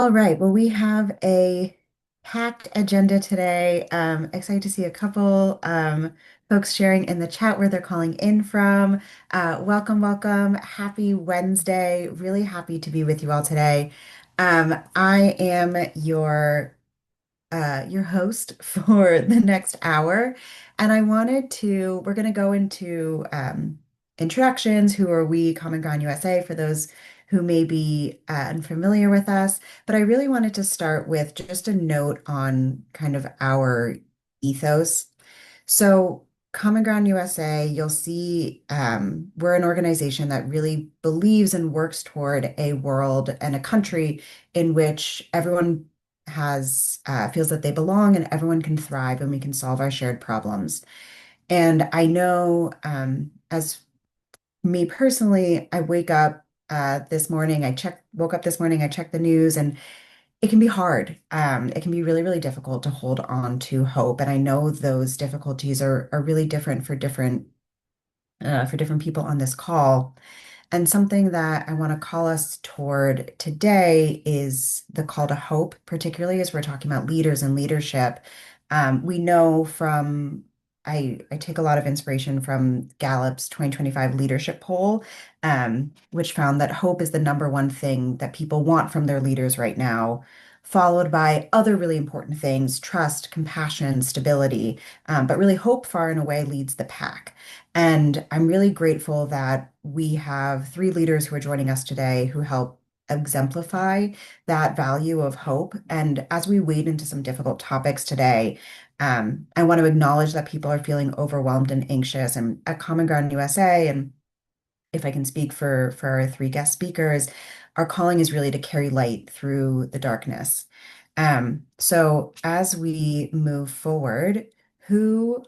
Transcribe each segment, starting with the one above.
All right. Well, we have a packed agenda today. Excited to see a couple folks sharing in the chat where they're calling in from. Welcome, welcome. Happy Wednesday. Really happy to be with you all today. I am your host for the next hour. And we're going to go into introductions. Who are we, Common Ground USA, for those who may be unfamiliar with us. But I really wanted to start with just a note on kind of our ethos. So, Common Ground USA, you'll see we're an organization that really believes and works toward a world and a country in which everyone has feels that they belong and everyone can thrive and we can solve our shared problems. And I know, as me personally, I wake up this morning, woke up this morning, I checked the news, and it can be hard. It can be really, really difficult to hold on to hope. And I know those difficulties are really different for different people on this call. And something that I want to call us toward today is the call to hope, particularly as we're talking about leaders and leadership. We know I take a lot of inspiration from Gallup's 2025 leadership poll, which found that hope is the number one thing that people want from their leaders right now, followed by other really important things: trust, compassion, stability. But really, hope far and away leads the pack. And I'm really grateful that we have three leaders who are joining us today who help exemplify that value of hope. And as we wade into some difficult topics today, I want to acknowledge that people are feeling overwhelmed and anxious. And at Common Ground USA, and if I can speak for our three guest speakers, our calling is really to carry light through the darkness. So as we move forward, who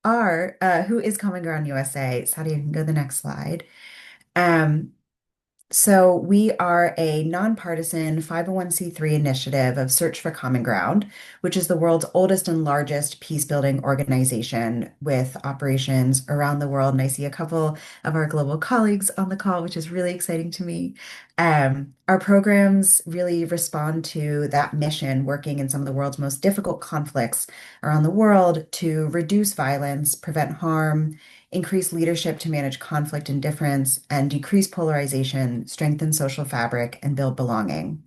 who is Common Ground USA? Sadia, you can go to the next slide. Um, so we are a nonpartisan 501(c)(3) initiative of Search for Common Ground, which is the world's oldest and largest peace-building organization with operations around the world. And I see a couple of our global colleagues on the call, which is really exciting to me. Our programs really respond to that mission, working in some of the world's most difficult conflicts around the world to reduce violence, prevent harm, increase leadership to manage conflict and difference, and decrease polarization, strengthen social fabric, and build belonging.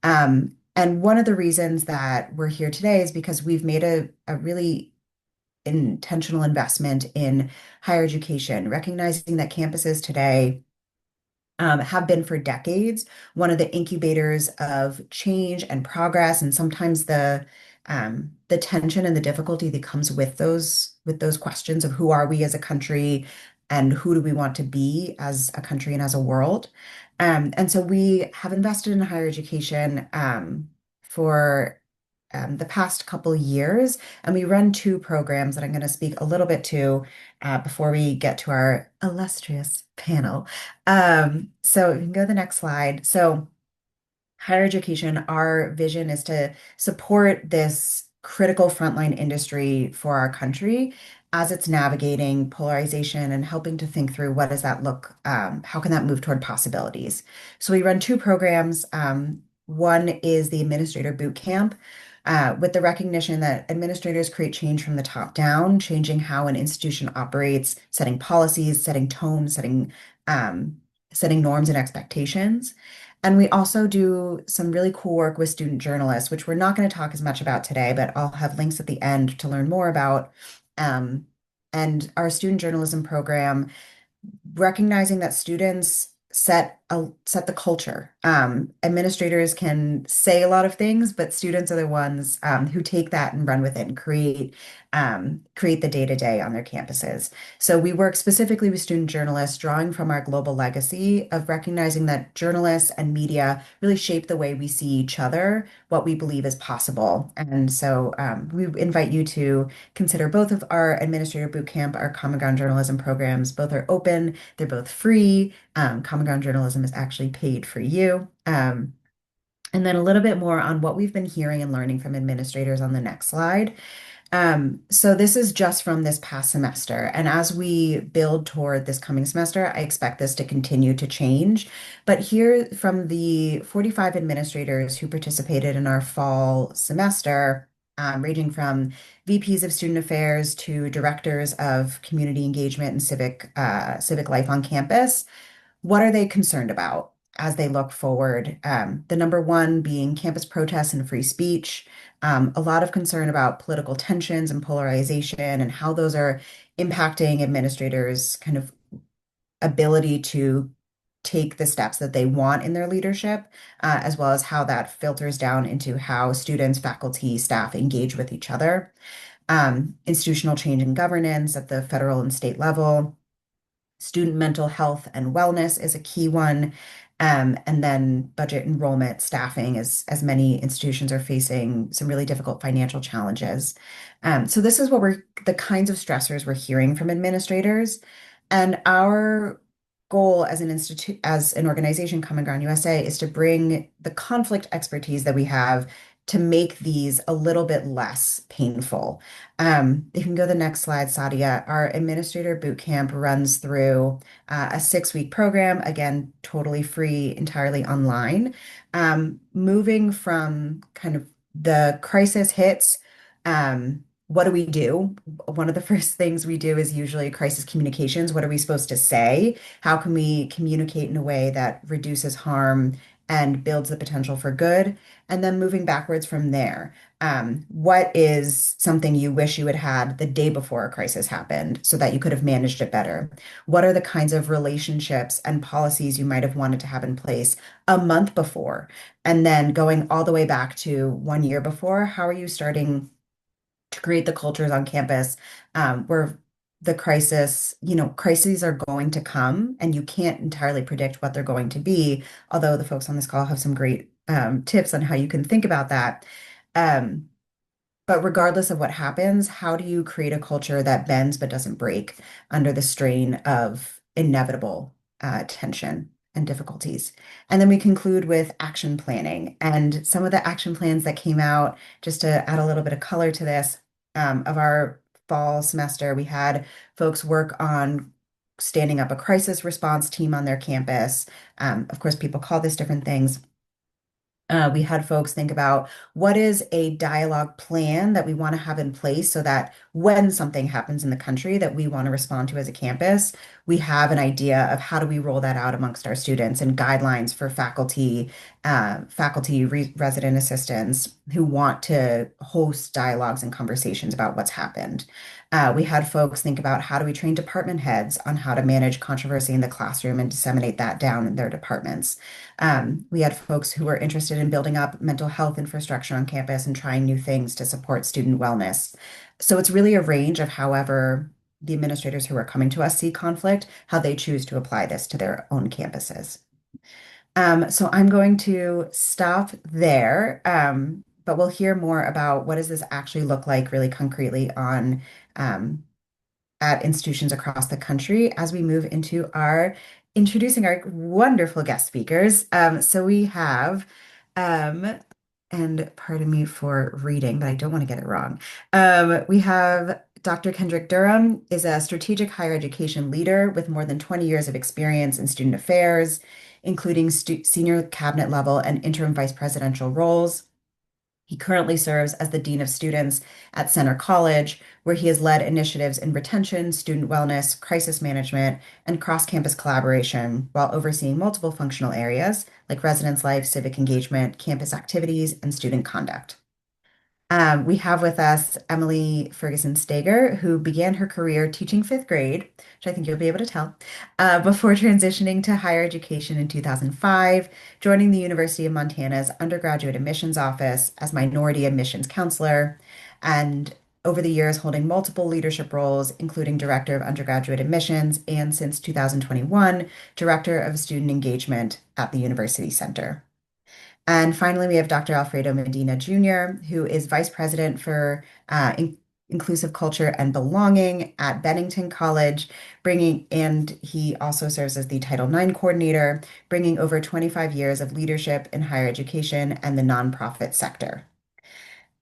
And one of the reasons that we're here today is because we've made a really intentional investment in higher education, recognizing that campuses today have been for decades one of the incubators of change and progress, and sometimes the tension and the difficulty that comes with those questions of who are we as a country and who do we want to be as a country and as a world. And so we have invested in higher education for the past couple years, and we run two programs that I'm going to speak a little bit to before we get to our illustrious panel. So we can go to the next slide. So higher education, our vision is to support this critical frontline industry for our country as it's navigating polarization and helping to think through what does that look, how can that move toward possibilities. So we run two programs. One is the Administrator Boot Camp, with the recognition that administrators create change from the top down, changing how an institution operates, setting policies, setting tone, setting norms and expectations. And we also do some really cool work with student journalists, which we're not going to talk as much about today, but I'll have links at the end to learn more about. Um, and our student journalism program, recognizing that students set the culture. Administrators can say a lot of things, but students are the ones who take that and run with it and create the day-to-day on their campuses. So we work specifically with student journalists, drawing from our global legacy of recognizing that journalists and media really shape the way we see each other, what we believe is possible. And so we invite you to consider both of our Administrator Bootcamp, our Common Ground Journalism programs. Both are open, they're both free. Common Ground Journalism is actually paid for you. And then a little bit more on what we've been hearing and learning from administrators on the next slide. So this is just from this past semester. And as we build toward this coming semester, I expect this to continue to change. But here from the 45 administrators who participated in our fall semester, ranging from VPs of student affairs to directors of community engagement and civic life on campus, what are they concerned about as they look forward? The number one being campus protests and free speech. A lot of concern about political tensions and polarization and how those are impacting administrators' kind of ability to take the steps that they want in their leadership, as well as how that filters down into how students, faculty, staff engage with each other. Institutional change in governance at the federal and state level. Student mental health and wellness is a key one. And then budget enrollment, staffing, as many institutions are facing some really difficult financial challenges. So this is the kinds of stressors we're hearing from administrators. And our goal as as an organization, Common Ground USA, is to bring the conflict expertise that we have to make these a little bit less painful. You can go to the next slide, Sadia. Our administrator boot camp runs through a 6-week program, again, totally free, entirely online. Moving from kind of the crisis hits, what do we do? One of the first things we do is usually crisis communications. What are we supposed to say? How can we communicate in a way that reduces harm and builds the potential for good? And then moving backwards from there. What is something you wish you had had the day before a crisis happened so that you could have managed it better? What are the kinds of relationships and policies you might have wanted to have in place a month before? And then going all the way back to 1 year before, how are you starting to create the cultures on campus where crises are going to come and you can't entirely predict what they're going to be, although the folks on this call have some great tips on how you can think about that. Um, but regardless of what happens, how do you create a culture that bends but doesn't break under the strain of inevitable tension and difficulties? And then we conclude with action planning. And some of the action plans that came out, just to add a little bit of color to this, of our fall semester, we had folks work on standing up a crisis response team on their campus. Of course, people call this different things. We had folks think about what is a dialogue plan that we want to have in place so that when something happens in the country that we want to respond to as a campus, we have an idea of how do we roll that out amongst our students and guidelines for resident assistants who want to host dialogues and conversations about what's happened. We had folks think about how do we train department heads on how to manage controversy in the classroom and disseminate that down in their departments. We had folks who were interested in building up mental health infrastructure on campus and trying new things to support student wellness. So it's really a range of however the administrators who are coming to us see conflict, how they choose to apply this to their own campuses. So I'm going to stop there, but we'll hear more about what does this actually look like really concretely on um, at institutions across the country as we move into our introducing our wonderful guest speakers. So we have, um, and pardon me for reading, but I don't want to get it wrong. We have Dr. Kendrick Durham is a strategic higher education leader with more than 20 years of experience in student affairs, including senior cabinet level and interim vice presidential roles. He currently serves as the Dean of Students at Center College, where he has led initiatives in retention, student wellness, crisis management, and cross-campus collaboration while overseeing multiple functional areas like residence life, civic engagement, campus activities, and student conduct. We have with us Emily Ferguson-Steger, who began her career teaching fifth grade, which I think you'll be able to tell, before transitioning to higher education in 2005, joining the University of Montana's undergraduate admissions office as minority admissions counselor, and over the years holding multiple leadership roles, including director of undergraduate admissions and since 2021, director of student engagement at the University Center. And finally, we have Dr. Alfredo Medina Jr., who is Vice President for Inclusive Culture and Belonging at Bennington College, and he also serves as the Title IX coordinator, bringing over 25 years of leadership in higher education and the nonprofit sector.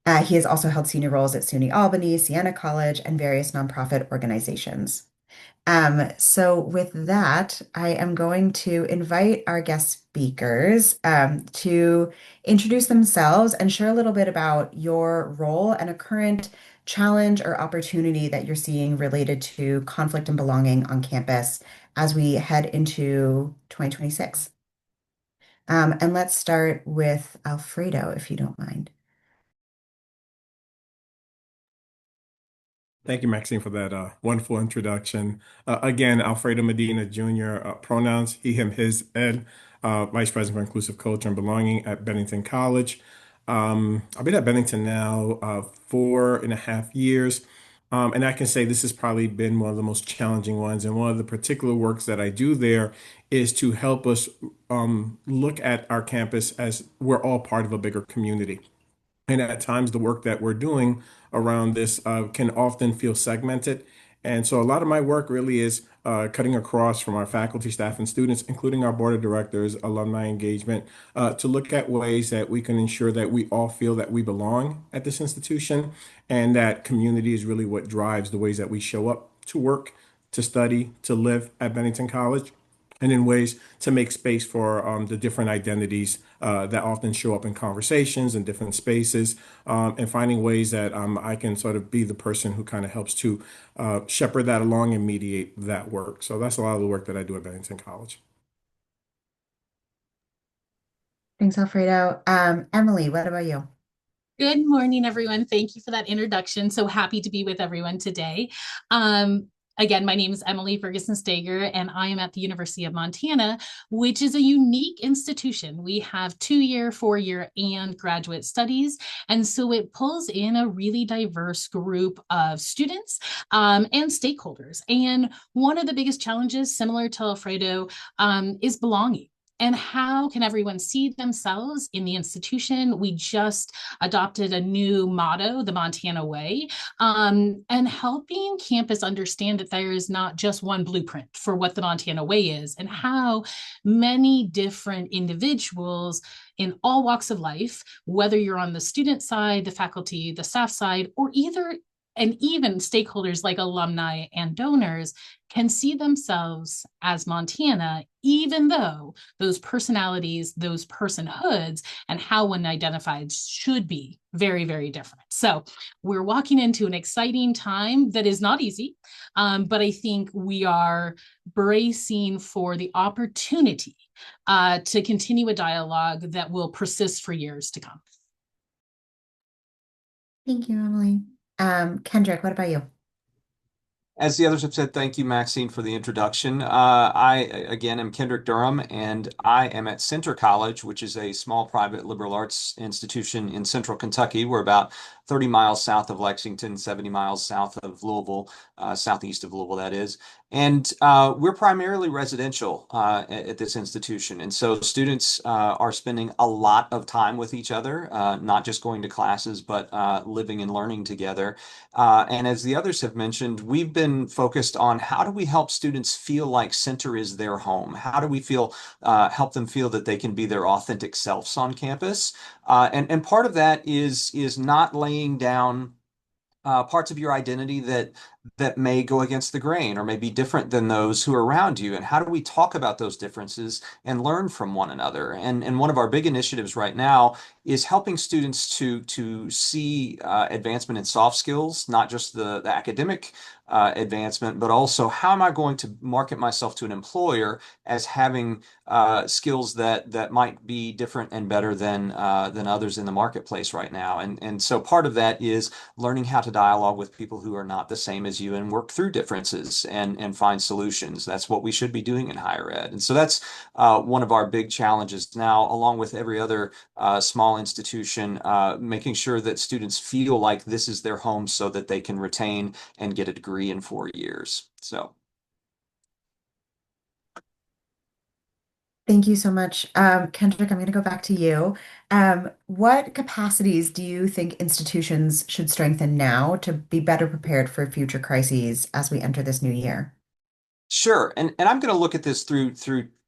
He has also held senior roles at SUNY Albany, Siena College, and various nonprofit organizations. So with that, I am going to invite our guest speakers to introduce themselves and share a little bit about your role and a current challenge or opportunity that you're seeing related to conflict and belonging on campus as we head into 2026. And let's start with Alfredo, if you don't mind. Thank you, Maxine, for that wonderful introduction. Again, Alfredo Medina Jr., pronouns he, him, his, ed, Vice President for Inclusive Culture and Belonging at Bennington College. I've been at Bennington now 4.5 years. And I can say this has probably been one of the most challenging ones. And one of the particular works that I do there is to help us look at our campus as we're all part of a bigger community. And at times, the work that we're doing around this can often feel segmented. And so, a lot of my work really is cutting across from our faculty, staff, and students, including our board of directors, alumni engagement, to look at ways that we can ensure that we all feel that we belong at this institution and that community is really what drives the ways that we show up to work, to study, to live at Bennington College and in ways to make space for the different identities that often show up in conversations and different spaces, and finding ways that I can sort of be the person who kind of helps to shepherd that along and mediate that work. So that's a lot of the work that I do at Bennington College. Thanks, Alfredo. Emily, what about you? Good morning, everyone. Thank you for that introduction. So happy to be with everyone today. Again, my name is Emily Ferguson-Steger, and I am at the University of Montana, which is a unique institution. We have 2-year, 4-year, and graduate studies. And so it pulls in a really diverse group of students and stakeholders. And one of the biggest challenges, similar to Alfredo, is belonging. And how can everyone see themselves in the institution? We just adopted a new motto, the Montana Way, and helping campus understand that there is not just one blueprint for what the Montana Way is and how many different individuals in all walks of life, whether you're on the student side, the faculty, the staff side, or either and even stakeholders like alumni and donors can see themselves as Montana, even though those personalities, those personhoods, and how one identified should be very, very different. So we're walking into an exciting time that is not easy, but I think we are bracing for the opportunity to continue a dialogue that will persist for years to come. Thank you, Emily. Kendrick, what about you? As the others have said, thank you, Maxine, for the introduction. Again, am Kendrick Durham, and I am at Center College, which is a small private liberal arts institution in central Kentucky. We're about 30 miles south of Lexington, 70 miles south of Louisville, southeast of Louisville, that is. And we're primarily residential at this institution. And so students are spending a lot of time with each other, not just going to classes, but living and learning together. And as the others have mentioned, we've been focused on how do we help students feel like Center is their home? How do we help them feel that they can be their authentic selves on campus? And part of that is not laying down parts of your identity that may go against the grain or may be different than those who are around you. And how do we talk about those differences and learn from one another? And one of our big initiatives right now is helping students to see advancement in soft skills, not just the academic advancement, but also how am I going to market myself to an employer as having skills that might be different and better than others in the marketplace right now. And so part of that is learning how to dialogue with people who are not the same as you and work through differences and find solutions. That's what we should be doing in higher ed. And so that's one of our big challenges now, along with every other small institution, making sure that students feel like this is their home so that they can retain and get a degree in 4 years. So. Thank you so much. Kendrick, I'm going to go back to you. What capacities do you think institutions should strengthen now to be better prepared for future crises as we enter this new year? Sure. And I'm going to look at this through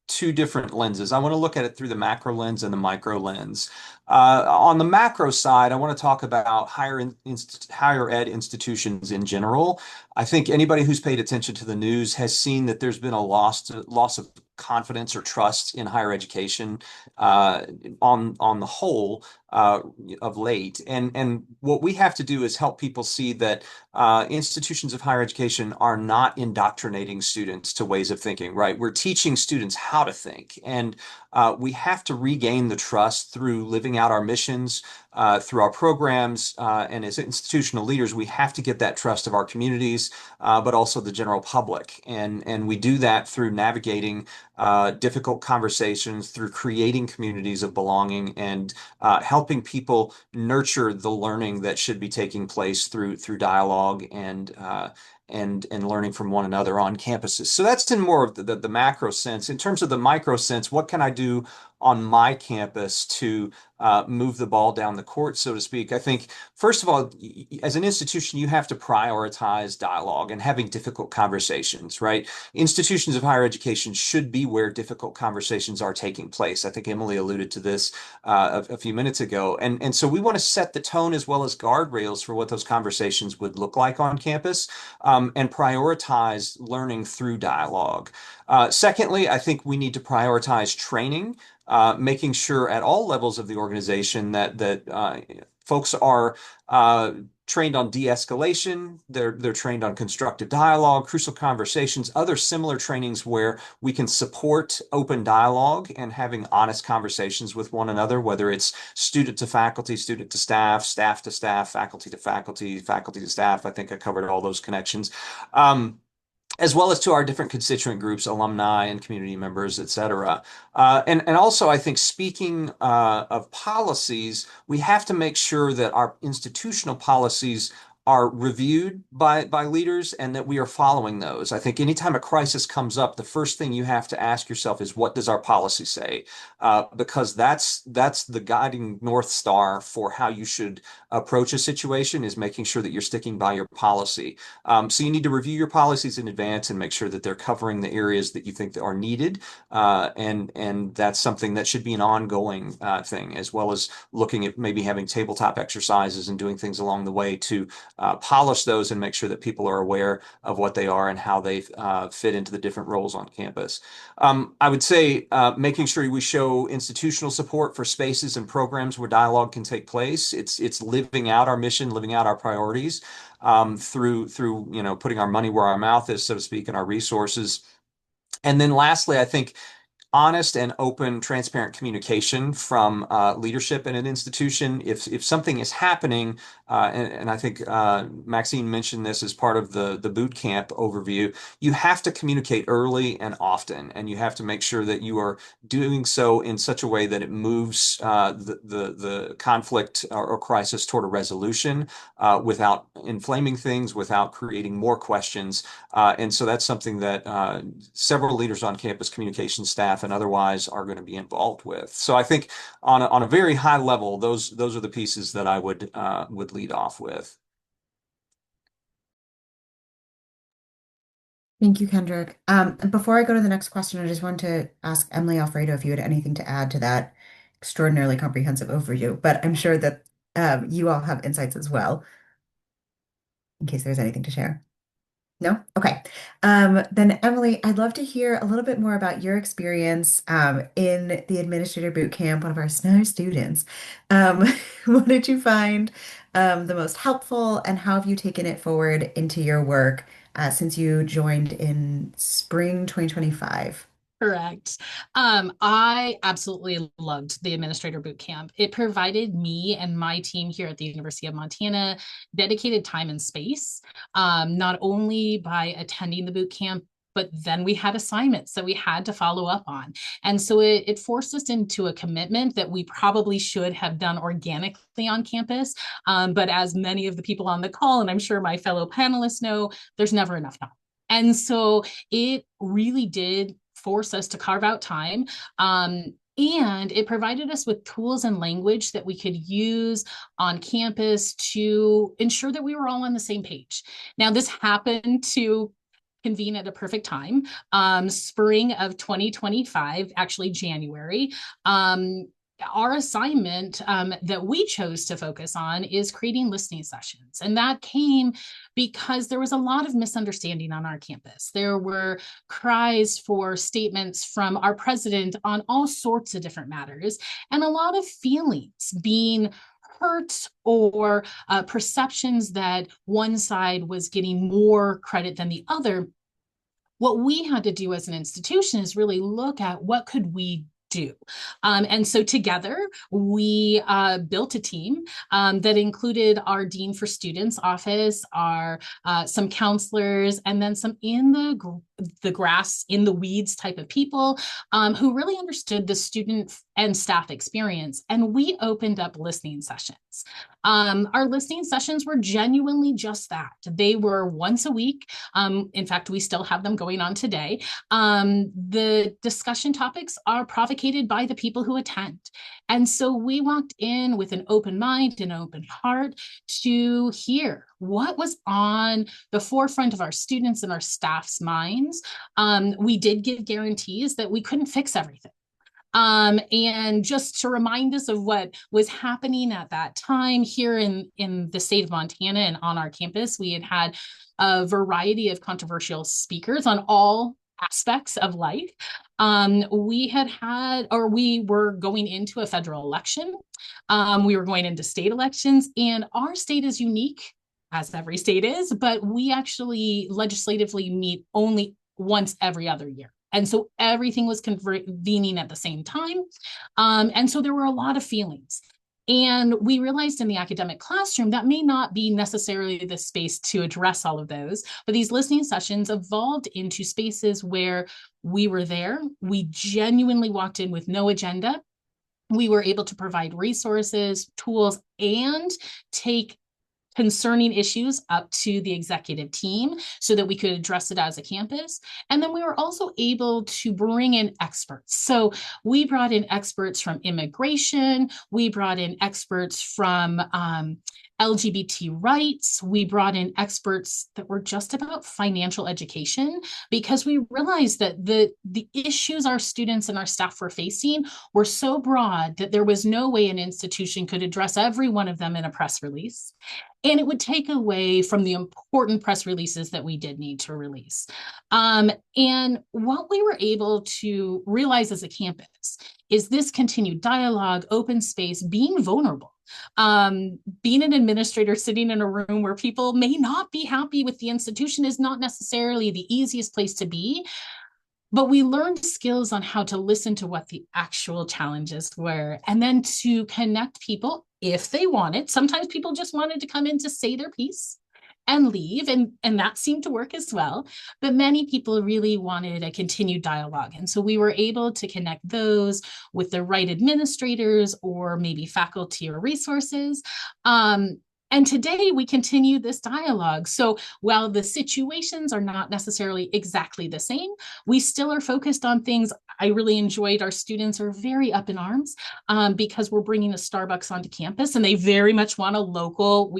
two different lenses. I want to look at it through the macro lens and the micro lens. On the macro side, I want to talk about higher ed institutions in general. I think anybody who's paid attention to the news has seen that there's been a loss of confidence or trust in higher education on the whole of late. And what we have to do is help people see that institutions of higher education are not indoctrinating students to ways of thinking, right? We're teaching students how to think. And we have to regain the trust through living out our missions, through our programs, and as institutional leaders, we have to get that trust of our communities, but also the general public. And we do that through navigating difficult conversations, through creating communities of belonging, and helping people nurture the learning that should be taking place through dialogue and learning from one another on campuses. So that's in more of the macro sense. In terms of the micro sense, what can I do on my campus to move the ball down the court, so to speak? I think, first of all, as an institution, you have to prioritize dialogue and having difficult conversations, right? Institutions of higher education should be where difficult conversations are taking place. I think Emily alluded to this a few minutes ago. And so we want to set the tone as well as guardrails for what those conversations would look like on campus, and prioritize learning through dialogue. Secondly, I think we need to prioritize training, making sure at all levels of the organization that folks are trained on de-escalation, they're trained on constructive dialogue, crucial conversations, other similar trainings where we can support open dialogue and having honest conversations with one another, whether it's student to faculty, student to staff, staff to staff, faculty to faculty, faculty to staff. I think I covered all those connections. As well as to our different constituent groups, alumni and community members, et cetera. And also, I think speaking of policies, we have to make sure that our institutional policies are reviewed by leaders and that we are following those. I think anytime a crisis comes up, the first thing you have to ask yourself is, what does our policy say? Because that's the guiding North Star for how you should approach a situation, is making sure that you're sticking by your policy. So you need to review your policies in advance and make sure that they're covering the areas that you think that are needed. And that's something that should be an ongoing thing, as well as looking at maybe having tabletop exercises and doing things along the way to polish those and make sure that people are aware of what they are and how they fit into the different roles on campus. I would say making sure we show institutional support for spaces and programs where dialogue can take place. It's living out our mission, living out our priorities through putting our money where our mouth is, so to speak, and our resources. And then lastly, I think honest and open, transparent communication from leadership in an institution. If something is happening, and I think Maxine mentioned this as part of the boot camp overview, you have to communicate early and often, and you have to make sure that you are doing so in such a way that it moves the conflict or crisis toward a resolution without inflaming things, without creating more questions. And so that's something that several leaders on campus, communication staff, and otherwise are going to be involved with. So I think on a very high level, those are the pieces that I would lead off with. Thank you, Kendrick. Before I go to the next question, I just want to ask Emily, Alfredo, if you had anything to add to that extraordinarily comprehensive overview, but I'm sure that you all have insights as well, in case there's anything to share. No? Okay. Then Emily, I'd love to hear a little bit more about your experience in the Administrator Boot Camp, one of our snow students. What did you find the most helpful, and how have you taken it forward into your work since you joined in spring 2025? Correct. I absolutely loved the Administrator Boot Camp. It provided me and my team here at the University of Montana dedicated time and space, not only by attending the boot camp, but then we had assignments that we had to follow up on. And so it forced us into a commitment that we probably should have done organically on campus. But as many of the people on the call, and I'm sure my fellow panelists know, there's never enough time. And so it really did force us to carve out time. And it provided us with tools and language that we could use on campus to ensure that we were all on the same page. Now, this happened to convene at a perfect time. Spring of 2025, actually January. Our assignment that we chose to focus on is creating listening sessions. And that came because there was a lot of misunderstanding on our campus. There were cries for statements from our president on all sorts of different matters, and a lot of feelings being hurt or perceptions that one side was getting more credit than the other. What we had to do as an institution is really look at what could we do. And so together we built a team that included our dean for students office, our some counselors, and then some in the grass, in the weeds type of people who really understood the student and staff experience. And we opened up listening sessions. Our listening sessions were genuinely just that. They were once a week. In fact, we still have them going on today. The discussion topics are provocated by the people who attend. And so we walked in with an open mind and open heart to hear what was on the forefront of our students and our staff's minds. We did give guarantees that we couldn't fix everything. And just to remind us of what was happening at that time here in the state of Montana and on our campus, we had a variety of controversial speakers on all aspects of life. We were going into a federal election. We were going into state elections, and our state is unique, as every state is, but we actually legislatively meet only once every other year. And so everything was convening at the same time. And so there were a lot of feelings. And we realized in the academic classroom that may not be necessarily the space to address all of those, but these listening sessions evolved into spaces where we were there. We genuinely walked in with no agenda. We were able to provide resources, tools, and take concerning issues up to the executive team so that we could address it as a campus. And then we were also able to bring in experts. So we brought in experts from immigration. We brought in experts from LGBT rights. We brought in experts that were just about financial education, because we realized that the issues our students and our staff were facing were so broad that there was no way an institution could address every one of them in a press release. And it would take away from the important press releases that we did need to release. And what we were able to realize as a campus is this continued dialogue, open space, being vulnerable. Being an administrator sitting in a room where people may not be happy with the institution is not necessarily the easiest place to be. But we learned skills on how to listen to what the actual challenges were, and then to connect people if they wanted. Sometimes people just wanted to come in to say their piece and leave, and that seemed to work as well. But many people really wanted a continued dialogue. And so we were able to connect those with the right administrators or maybe faculty or resources. And today we continue this dialogue. So while the situations are not necessarily exactly the same, we still are focused on things. I really enjoyed our students are very up in arms because we're bringing a Starbucks onto campus, and they very much want a local.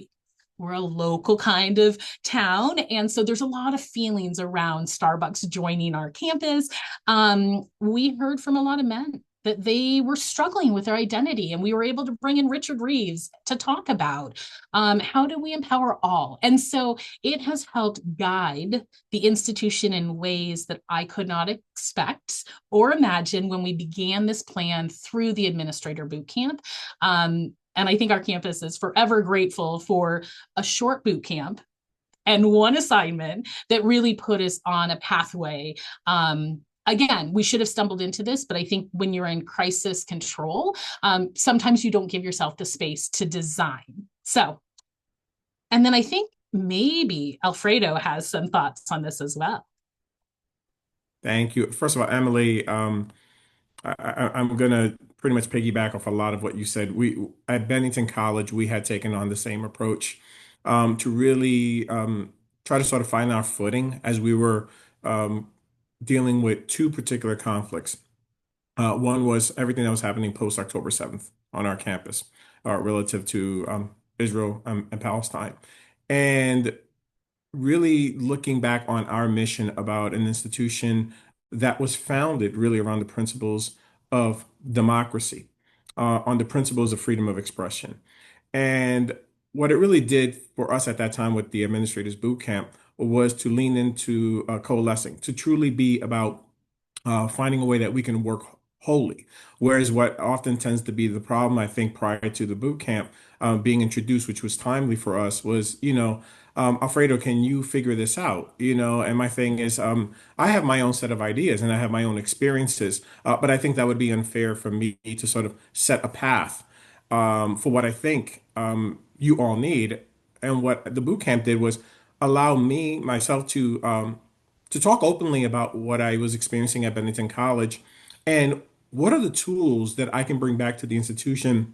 We're a local kind of town. And so there's a lot of feelings around Starbucks joining our campus. We heard from a lot of men that they were struggling with their identity. And we were able to bring in Richard Reeves to talk about how do we empower all? And so it has helped guide the institution in ways that I could not expect or imagine when we began this plan through the administrator boot camp. And I think our campus is forever grateful for a short boot camp and one assignment that really put us on a pathway. Again, we should have stumbled into this, but I think when you're in crisis control, sometimes you don't give yourself the space to design. So, and then I think maybe Alfredo has some thoughts on this as well. Thank you. First of all, Emily, I'm gonna pretty much piggyback off a lot of what you said. We at Bennington College, we had taken on the same approach to really try to sort of find our footing as we were dealing with two particular conflicts. One was everything that was happening post October 7th on our campus relative to Israel and Palestine. And really looking back on our mission about an institution that was founded really around the principles of democracy, on the principles of freedom of expression. And what it really did for us at that time with the administrators boot camp was to lean into coalescing, to truly be about finding a way that we can work wholly. Whereas what often tends to be the problem, I think, prior to the boot camp being introduced, which was timely for us, was, Alfredo, can you figure this out? And my thing is, I have my own set of ideas and I have my own experiences, but I think that would be unfair for me to sort of set a path for what I think you all need. And what the boot camp did was allow me, myself, to talk openly about what I was experiencing at Bennington College and what are the tools that I can bring back to the institution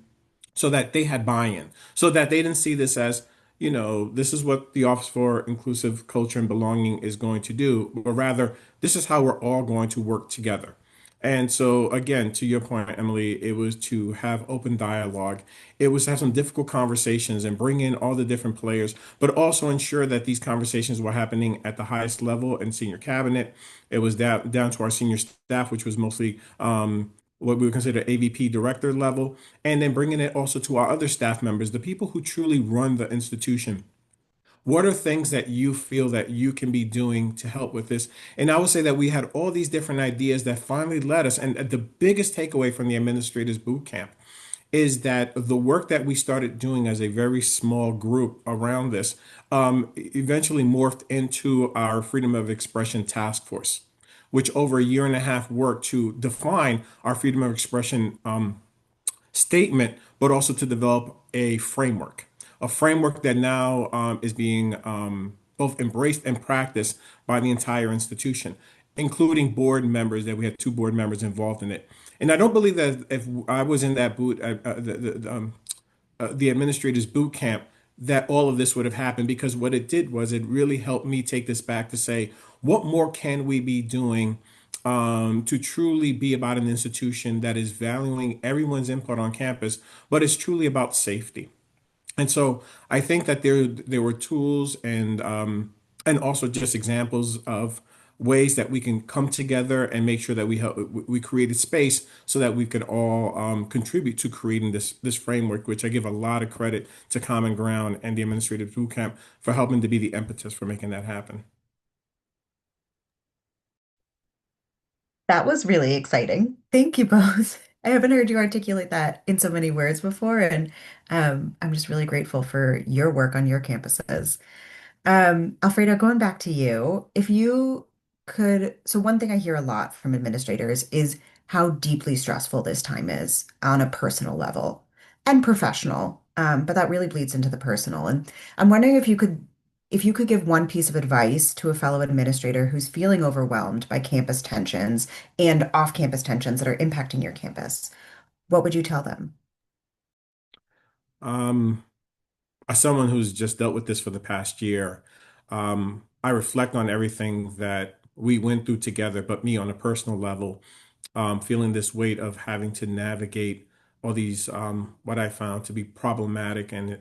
so that they had buy-in, so that they didn't see this as, this is what the Office for Inclusive Culture and Belonging is going to do, but rather, this is how we're all going to work together. And so, again, to your point, Emily, it was to have open dialogue. It was to have some difficult conversations and bring in all the different players, but also ensure that these conversations were happening at the highest level in senior cabinet. It was down to our senior staff, which was mostly what we would consider AVP director level, and then bringing it also to our other staff members, the people who truly run the institution. What are things that you feel that you can be doing to help with this? And I would say that we had all these different ideas that finally led us. And the biggest takeaway from the administrators boot camp is that the work that we started doing as a very small group around this eventually morphed into our freedom of expression task force, which over a year and a half worked to define our freedom of expression statement, but also to develop a framework that now is being both embraced and practiced by the entire institution, including board members, that we had two board members involved in it. And I don't believe that if I was in that the administrators boot camp, that all of this would have happened, because what it did was it really helped me take this back to say, what more can we be doing to truly be about an institution that is valuing everyone's input on campus, but it's truly about safety. And so I think that there were tools and also just examples of ways that we can come together and make sure that we created space so that we could all contribute to creating this framework, which I give a lot of credit to Common Ground and the Administrative Bootcamp for helping to be the impetus for making that happen. That was really exciting. Thank you both. I haven't heard you articulate that in so many words before, and I'm just really grateful for your work on your campuses. Alfredo, going back to you, if you could, so one thing I hear a lot from administrators is how deeply stressful this time is on a personal level and professional. But that really bleeds into the personal. And I'm wondering if you could give one piece of advice to a fellow administrator who's feeling overwhelmed by campus tensions and off-campus tensions that are impacting your campus, what would you tell them? Um, as someone who's just dealt with this for the past year, I reflect on everything that we went through together, but me on a personal level, feeling this weight of having to navigate all these, what I found to be problematic and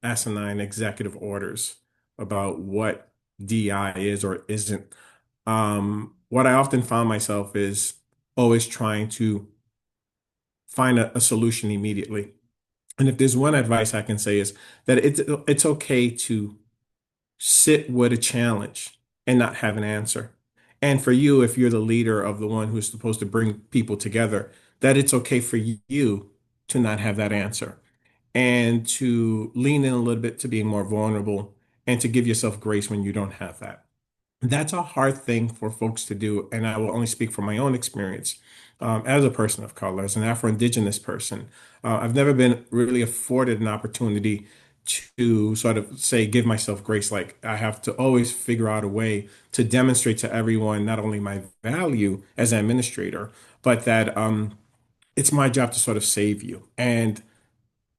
asinine executive orders about what DI is or isn't. What I often found myself is always trying to find a solution immediately. And if there's one advice I can say is that it's okay to sit with a challenge and not have an answer. And for you, if you're the leader of the one who's supposed to bring people together, that it's okay for you to not have that answer and to lean in a little bit to being more vulnerable and to give yourself grace when you don't have that. That's a hard thing for folks to do. And I will only speak from my own experience as a person of color, as an Afro-Indigenous person. I've never been really afforded an opportunity to sort of say, give myself grace. Like I have to always figure out a way to demonstrate to everyone not only my value as an administrator, but that it's my job to sort of save you. And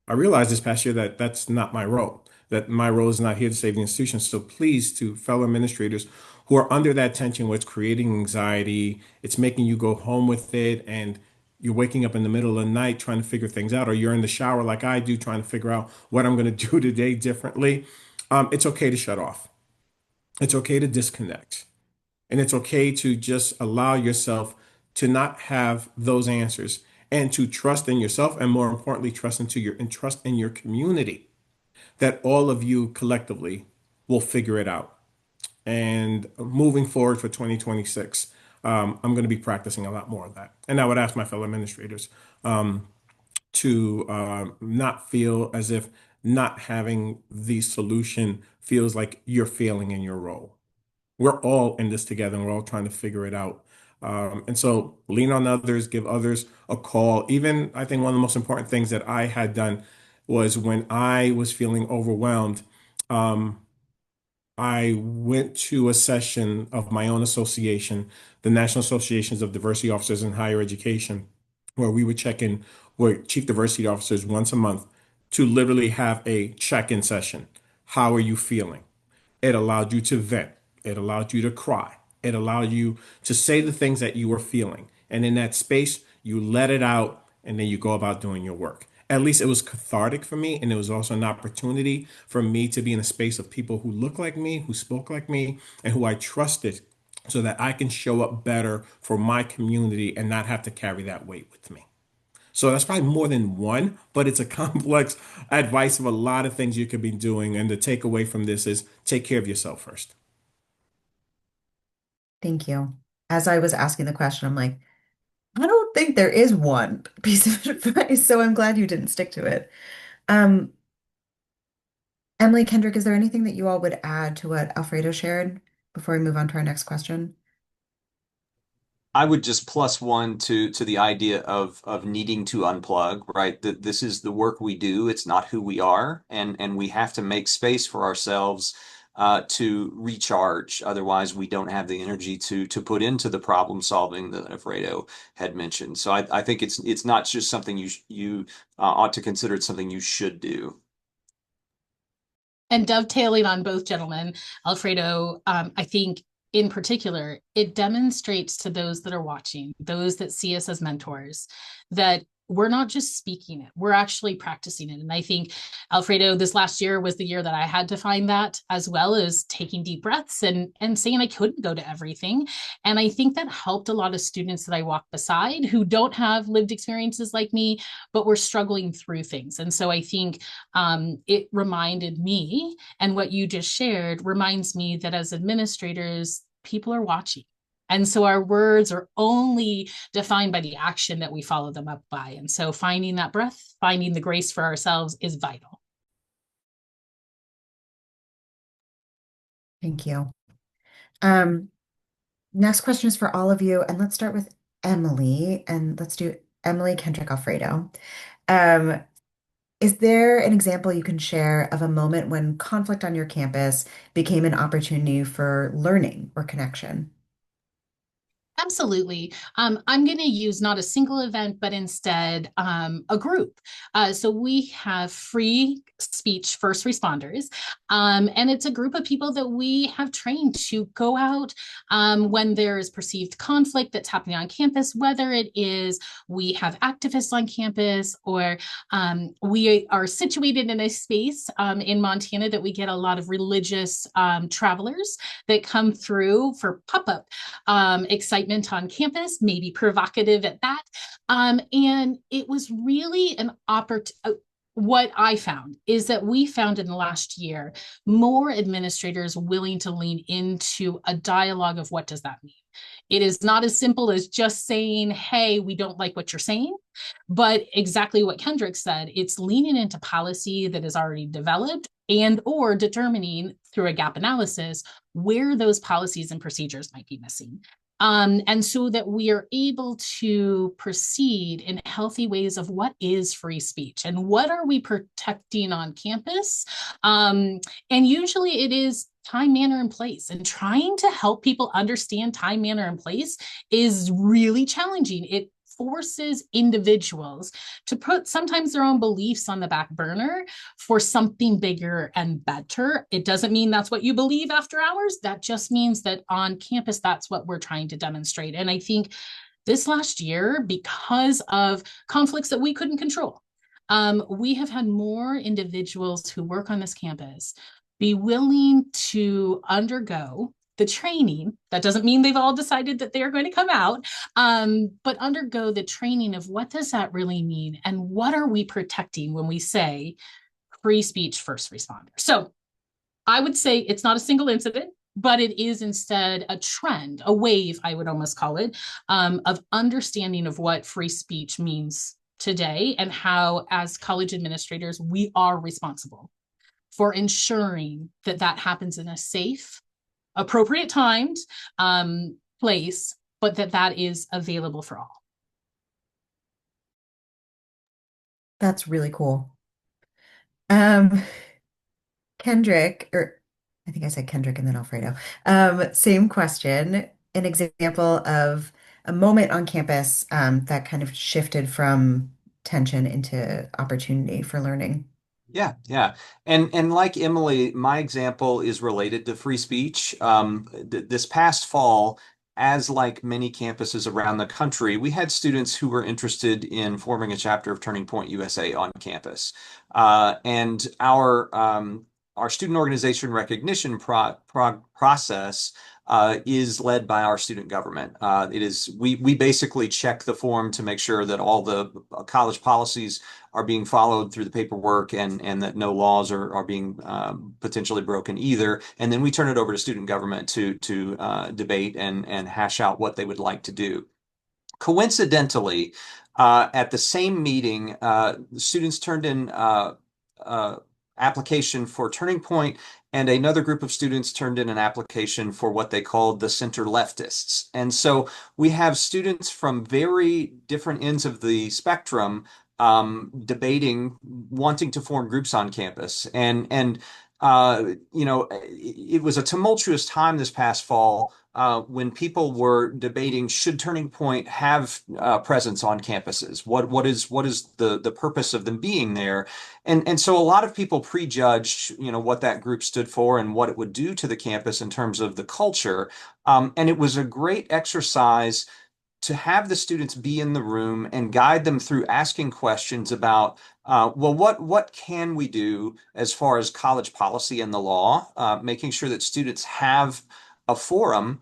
I realized this past year that that's not my role, that my role is not here to save the institution. So please, to fellow administrators who are under that tension where it's creating anxiety, it's making you go home with it, and you're waking up in the middle of the night trying to figure things out, or you're in the shower like I do trying to figure out what I'm going to do today differently. It's okay to shut off. It's okay to disconnect. And it's okay to just allow yourself to not have those answers and to trust in yourself and more importantly, trust in your community that all of you collectively will figure it out. And moving forward for 2026, I'm going to be practicing a lot more of that. And I would ask my fellow administrators to not feel as if not having the solution feels like you're failing in your role. We're all in this together and we're all trying to figure it out. And so lean on others, give others a call. Even I think one of the most important things that I had done was when I was feeling overwhelmed, um, I went to a session of my own association, the National Associations of Diversity Officers in Higher Education, where we would check in with chief diversity officers once a month to literally have a check-in session. How are you feeling? It allowed you to vent. It allowed you to cry. It allowed you to say the things that you were feeling. And in that space, you let it out and then you go about doing your work. At least it was cathartic for me. And it was also an opportunity for me to be in a space of people who look like me, who spoke like me, and who I trusted so that I can show up better for my community and not have to carry that weight with me. So that's probably more than one, but it's a complex advice of a lot of things you could be doing. And the takeaway from this is take care of yourself first. Thank you. As I was asking the question, I'm like, I don't think there is one piece of advice, so I'm glad you didn't stick to it. Um, Emily, Kendrick, is there anything that you all would add to what Alfredo shared before we move on to our next question? I would just plus one to the idea of needing to unplug, right? That this is the work we do, it's not who we are, and we have to make space for ourselves to recharge. Otherwise, we don't have the energy to put into the problem solving that Alfredo had mentioned. So I think it's not just something you ought to consider, it's something you should do. And dovetailing on both gentlemen, Alfredo, I think in particular, it demonstrates to those that are watching, those that see us as mentors, that we're not just speaking it, we're actually practicing it. And I think, Alfredo, this last year was the year that I had to find that, as well as taking deep breaths and saying I couldn't go to everything. And I think that helped a lot of students that I walk beside who don't have lived experiences like me, but were struggling through things. And so I think it reminded me, and what you just shared reminds me that as administrators, people are watching. And so our words are only defined by the action that we follow them up by. And so finding that breath, finding the grace for ourselves is vital. Thank you. Um, Next question is for all of you, and let's start with Emily, and let's do Emily, Kendrick, Alfredo. Um, is there an example you can share of a moment when conflict on your campus became an opportunity for learning or connection? Absolutely. I'm going to use not a single event, but instead a group. So we have free speech first responders, and it's a group of people that we have trained to go out when there is perceived conflict that's happening on campus, whether it is we have activists on campus or we are situated in a space in Montana that we get a lot of religious travelers that come through for pop-up excitement on campus, maybe provocative at that. And it was really an opportunity. What I found is that we found in the last year more administrators willing to lean into a dialogue of what does that mean? It is not as simple as just saying, hey, we don't like what you're saying, but exactly what Kendrick said, it's leaning into policy that is already developed and or determining through a gap analysis where those policies and procedures might be missing. And so that we are able to proceed in healthy ways of what is free speech and what are we protecting on campus. And usually it is time, manner, and place. And trying to help people understand time, manner, and place is really challenging. It forces individuals to put sometimes their own beliefs on the back burner for something bigger and better. It doesn't mean that's what you believe after hours. That just means that on campus, that's what we're trying to demonstrate. And I think this last year, because of conflicts that we couldn't control, we have had more individuals who work on this campus be willing to undergo the training. That doesn't mean they've all decided that they are going to come out, but undergo the training of what does that really mean and what are we protecting when we say free speech first responder. So I would say it's not a single incident, but it is instead a trend, a wave, I would almost call it, of understanding of what free speech means today and how, as college administrators, we are responsible for ensuring that that happens in a safe, appropriate timed place, but that that is available for all. That's really cool. Um, Kendrick, or I think I said Kendrick and then Alfredo. Same question. An example of a moment on campus that kind of shifted from tension into opportunity for learning. Yeah, yeah. And like Emily, my example is related to free speech. Th this past fall, as like many campuses around the country, we had students who were interested in forming a chapter of Turning Point USA on campus. And our student organization recognition process is led by our student government. It is we basically check the form to make sure that all the college policies are being followed through the paperwork and that no laws are being potentially broken either. And then we turn it over to student government to debate and hash out what they would like to do. Coincidentally, at the same meeting, the students turned in uh, application for Turning Point, and another group of students turned in an application for what they called the center leftists. And so we have students from very different ends of the spectrum debating, wanting to form groups on campus. It was a tumultuous time this past fall when people were debating should Turning Point have presence on campuses? What is the purpose of them being there? And so a lot of people prejudged, what that group stood for and what it would do to the campus in terms of the culture. And it was a great exercise to have the students be in the room and guide them through asking questions about, well, what can we do as far as college policy and the law, making sure that students have a forum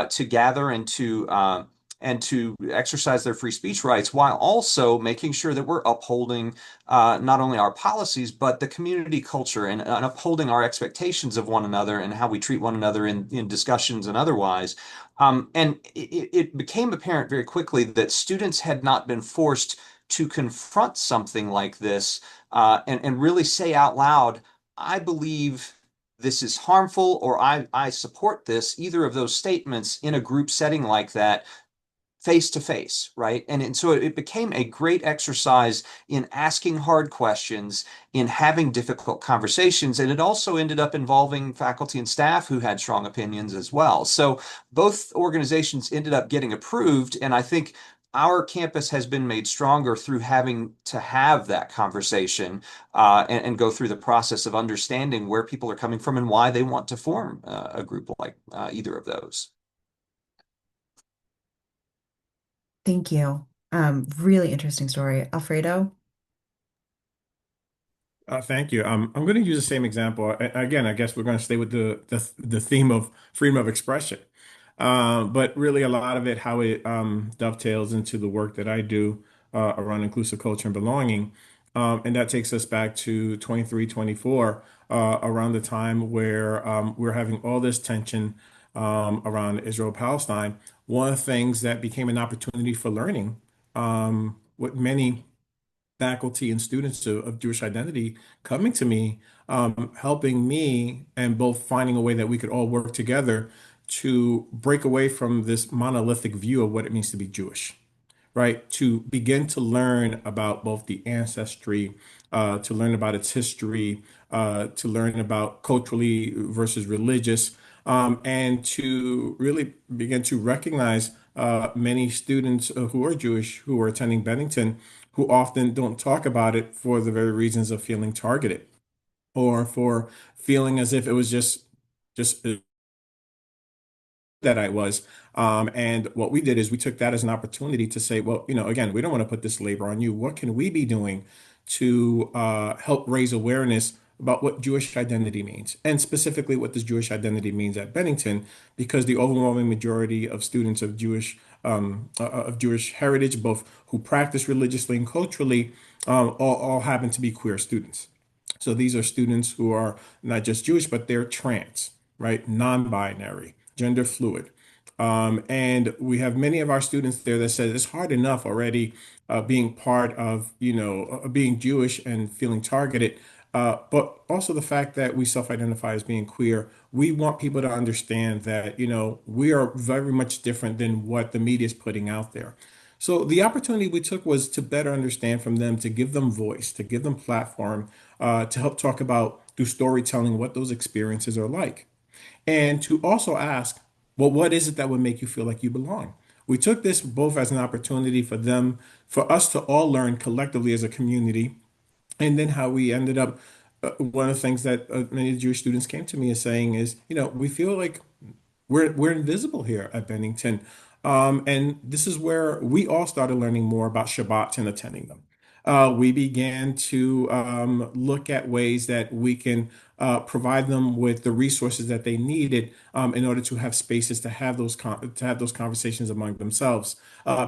to gather and to exercise their free speech rights, while also making sure that we're upholding not only our policies but the community culture and upholding our expectations of one another and how we treat one another in discussions and otherwise. And it became apparent very quickly that students had not been forced to confront something like this and really say out loud, I believe this is harmful, or I support this, either of those statements in a group setting like that, face to face, right? And so it became a great exercise in asking hard questions, in having difficult conversations, and it also ended up involving faculty and staff who had strong opinions as well. So both organizations ended up getting approved, and I think our campus has been made stronger through having to have that conversation and go through the process of understanding where people are coming from and why they want to form a group like either of those. Thank you. Really interesting story. Alfredo? Thank you. I'm going to use the same example. Again, I guess we're going to stay with the theme of freedom of expression. But really, a lot of it, how it dovetails into the work that I do around inclusive culture and belonging. And that takes us back to 23, 24, around the time where we're having all this tension around Israel-Palestine. One of the things that became an opportunity for learning, with many faculty and students of Jewish identity coming to me, helping me, and both finding a way that we could all work together to break away from this monolithic view of what it means to be Jewish, right? To begin to learn about both the ancestry, to learn about its history, to learn about culturally versus religious, and to really begin to recognize many students who are Jewish who are attending Bennington who often don't talk about it for the very reasons of feeling targeted or for feeling as if it was just that I was. And what we did is we took that as an opportunity to say, well, again, we don't want to put this labor on you. What can we be doing to help raise awareness about what Jewish identity means, and specifically what this Jewish identity means at Bennington, because the overwhelming majority of students of Jewish heritage, both who practice religiously and culturally, all happen to be queer students. So these are students who are not just Jewish, but they're trans, right? Non-binary, gender fluid. And we have many of our students there that said it's hard enough already being part of, being Jewish and feeling targeted. But also the fact that we self-identify as being queer, we want people to understand that, we are very much different than what the media is putting out there. So the opportunity we took was to better understand from them, to give them voice, to give them platform, to help talk about through storytelling what those experiences are like. And to also ask, well, what is it that would make you feel like you belong? We took this both as an opportunity for them, for us to all learn collectively as a community, and then how we ended up. One of the things that many Jewish students came to me as saying is, we feel like we're invisible here at Bennington. And this is where we all started learning more about Shabbat and attending them. We began to look at ways that we can provide them with the resources that they needed in order to have spaces to have to have those conversations among themselves,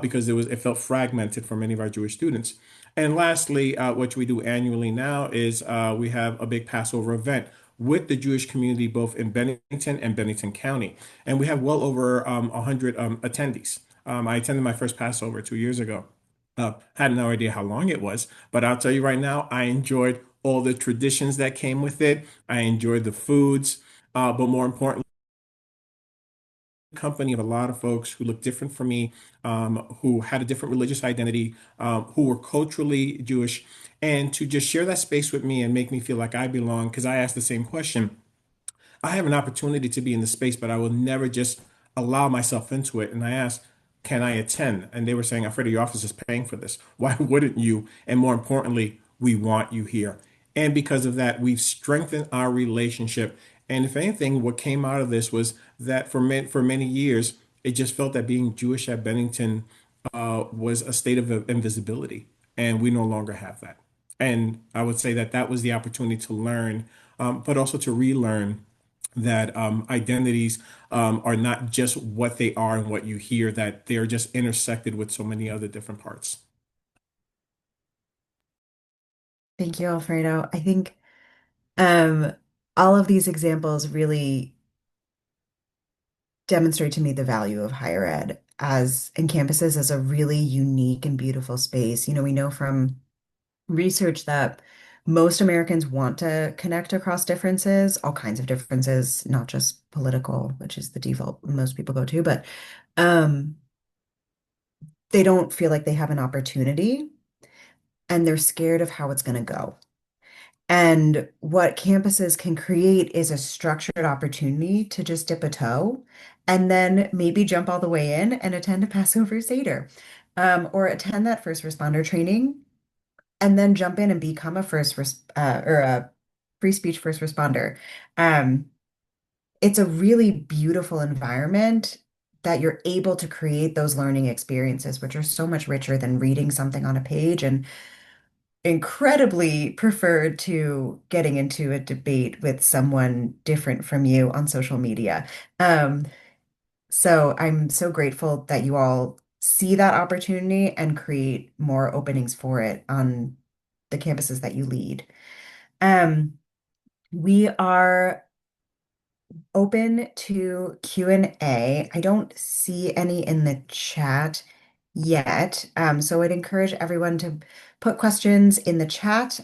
because it felt fragmented for many of our Jewish students. And lastly, what we do annually now is we have a big Passover event with the Jewish community, both in Bennington and Bennington County. And we have well over 100 attendees. I attended my first Passover 2 years ago. Had no idea how long it was, but I'll tell you right now, I enjoyed all the traditions that came with it. I enjoyed the foods, but more importantly, company of a lot of folks who looked different from me, who had a different religious identity, who were culturally Jewish, and to just share that space with me and make me feel like I belong. Because I asked the same question. I have an opportunity to be in the space, but I will never just allow myself into it. And I asked, can I attend? And they were saying, Alfredo, your office is paying for this. Why wouldn't you? And more importantly, we want you here. And because of that, we've strengthened our relationship. And if anything, what came out of this was that for many years, it just felt that being Jewish at Bennington was a state of invisibility. And we no longer have that. And I would say that that was the opportunity to learn, but also to relearn that identities are not just what they are and what you hear, that they're just intersected with so many other different parts. Thank you, Alfredo. I think um, all of these examples really demonstrate to me the value of higher ed as and campuses as a really unique and beautiful space. We know from research that most Americans want to connect across differences, all kinds of differences, not just political, which is the default most people go to, but um, they don't feel like they have an opportunity and they're scared of how it's going to go. And what campuses can create is a structured opportunity to just dip a toe and then maybe jump all the way in and attend a Passover Seder, or attend that first responder training and then jump in and become a or a free speech first responder. Um, it's a really beautiful environment that you're able to create those learning experiences, which are so much richer than reading something on a page and incredibly preferred to getting into a debate with someone different from you on social media. Um, so I'm so grateful that you all see that opportunity and create more openings for it on the campuses that you lead. Um, we are open to Q&A. I don't see any in the chat yet. So I'd encourage everyone to put questions in the chat,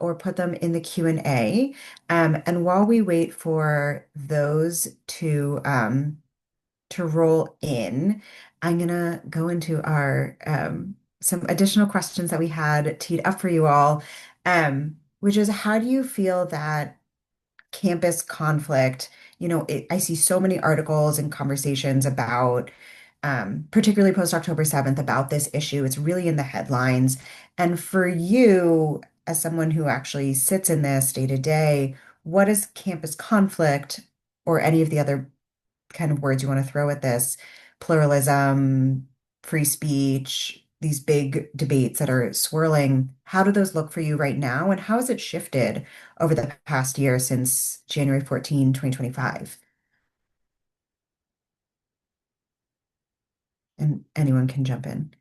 or put them in the Q&A. And while we wait for those to roll in, I'm gonna go into our some additional questions that we had teed up for you all, which is how do you feel that campus conflict, I see so many articles and conversations about, particularly post October 7th, about this issue. It's really in the headlines. And for you, as someone who actually sits in this day to day, what is campus conflict or any of the other kind of words you want to throw at this? Pluralism, free speech. these big debates that are swirling. How do those look for you right now? And how has it shifted over the past year since January 14, 2025? And anyone can jump in.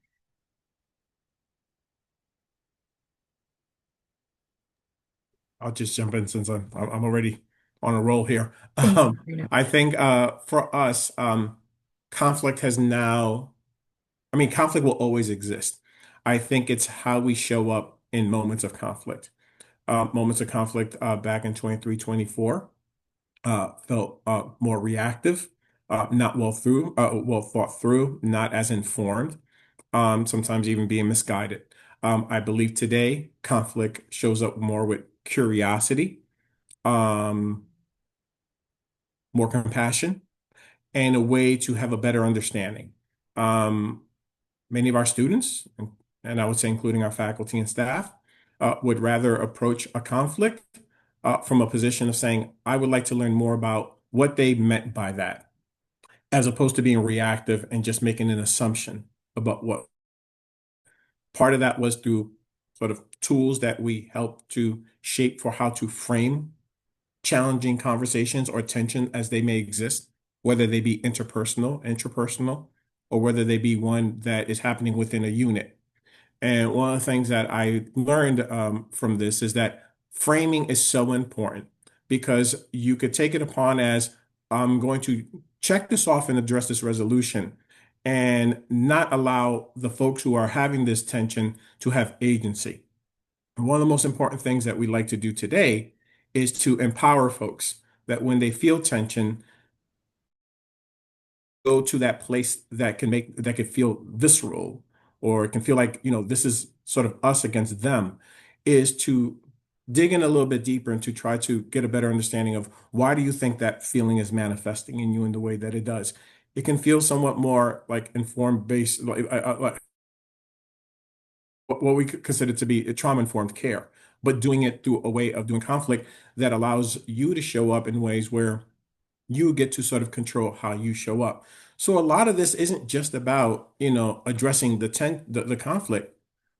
I'll just jump in since I'm already on a roll here. Thank you, Alfredo. I think for us, conflict has now, I mean, conflict will always exist. I think it's how we show up in moments of conflict. Moments of conflict back in 23, 24 felt more reactive, not well thought through, not as informed, sometimes even being misguided. I believe today conflict shows up more with curiosity, um, more compassion, and a way to have a better understanding. Um, Many of our students, and I would say including our faculty and staff, would rather approach a conflict from a position of saying, I would like to learn more about what they meant by that, as opposed to being reactive and just making an assumption about what. Part of that was through sort of tools that we help to shape for how to frame challenging conversations or tension as they may exist, whether they be interpersonal, intrapersonal, or whether they be one that is happening within a unit. And one of the things that I learned from this is that framing is so important because you could take it upon as I'm going to check this off and address this resolution and not allow the folks who are having this tension to have agency. And one of the most important things that we like to do today is to empower folks that when they feel tension, go to that place that can make that could feel visceral or it can feel like, this is sort of us against them, is to dig in a little bit deeper and to try to get a better understanding of why do you think that feeling is manifesting in you in the way that it does. It can feel somewhat more like informed based, like what we could consider to be a trauma-informed care, but doing it through a way of doing conflict that allows you to show up in ways where you get to sort of control how you show up. So a lot of this isn't just about, addressing the conflict,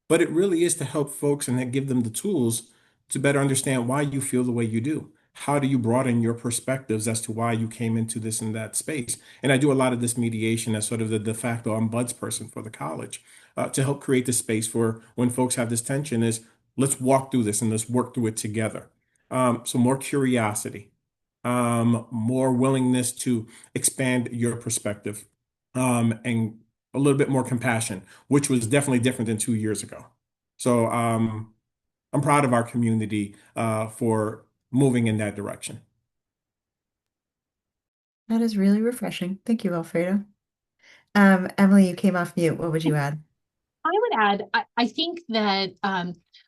but it really is to help folks and then give them the tools to better understand why you feel the way you do. How do you broaden your perspectives as to why you came into this and that space? And I do a lot of this mediation as sort of the de facto ombuds person for the college to help create the space for when folks have this tension is let's walk through this and let's work through it together. So more curiosity, more willingness to expand your perspective, and a little bit more compassion, which was definitely different than 2 years ago. So I'm proud of our community for moving in that direction. That is really refreshing. Thank you, Alfredo. Emily, you came off mute. What would you add? I would add, I think that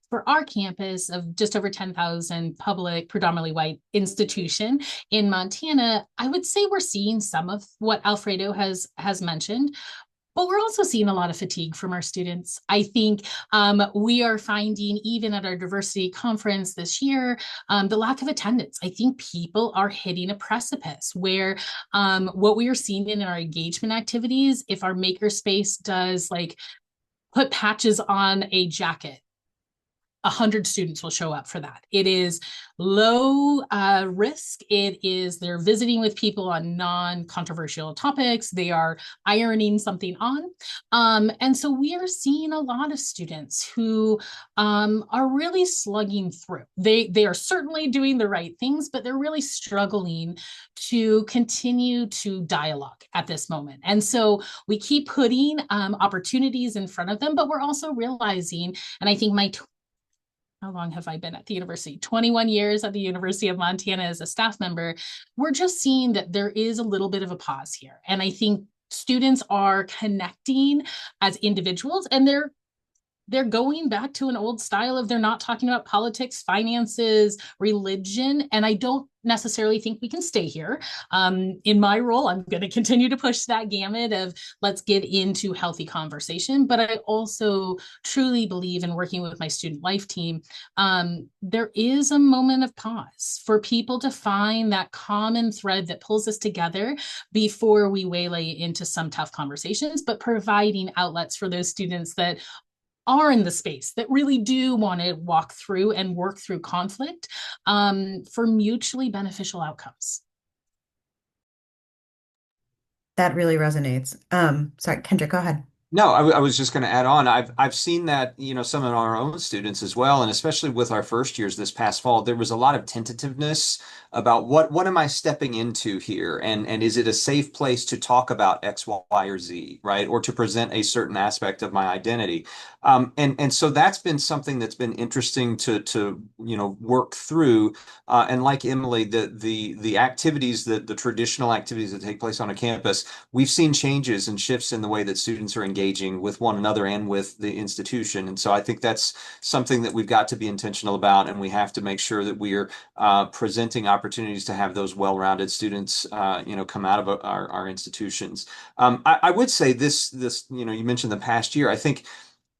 for our campus of just over 10,000 public, predominantly white institution in Montana, I would say we're seeing some of what Alfredo has mentioned. But we're also seeing a lot of fatigue from our students. I think we are finding, even at our diversity conference this year, the lack of attendance. I think people are hitting a precipice where what we are seeing in our engagement activities, if our makerspace does like put patches on a jacket, 100 students will show up for that. It is low risk. It is they're visiting with people on non-controversial topics. They are ironing something on. And so we are seeing a lot of students who are really slugging through. They are certainly doing the right things, but they're really struggling to continue to dialogue at this moment. And so we keep putting opportunities in front of them, but we're also realizing, and I think how long have I been at the university? 21 years at the University of Montana as a staff member. We're just seeing that there is a little bit of a pause here. And I think students are connecting as individuals and they're going back to an old style of they're not talking about politics, finances, religion. And I don't necessarily think we can stay here. In my role, I'm going to continue to push that gamut of let's get into healthy conversation. But I also truly believe in working with my student life team. There is a moment of pause for people to find that common thread that pulls us together before we waylay into some tough conversations, but providing outlets for those students that are in the space that really do want to walk through and work through conflict for mutually beneficial outcomes. That really resonates. Sorry, Kendrick, go ahead. No, I was just going to add on. I've seen that, some of our own students as well, and especially with our first years this past fall, there was a lot of tentativeness about what am I stepping into here, and is it a safe place to talk about X, Y, or Z, right, or to present a certain aspect of my identity, and so that's been something that's been interesting to work through, and like Emily, the activities that the traditional activities that take place on a campus, we've seen changes and shifts in the way that students are engaging with one another and with the institution. And so I think that's something that we've got to be intentional about, and we have to make sure that we are presenting opportunities to have those well-rounded students, come out of our institutions. I would say this, you mentioned the past year. I think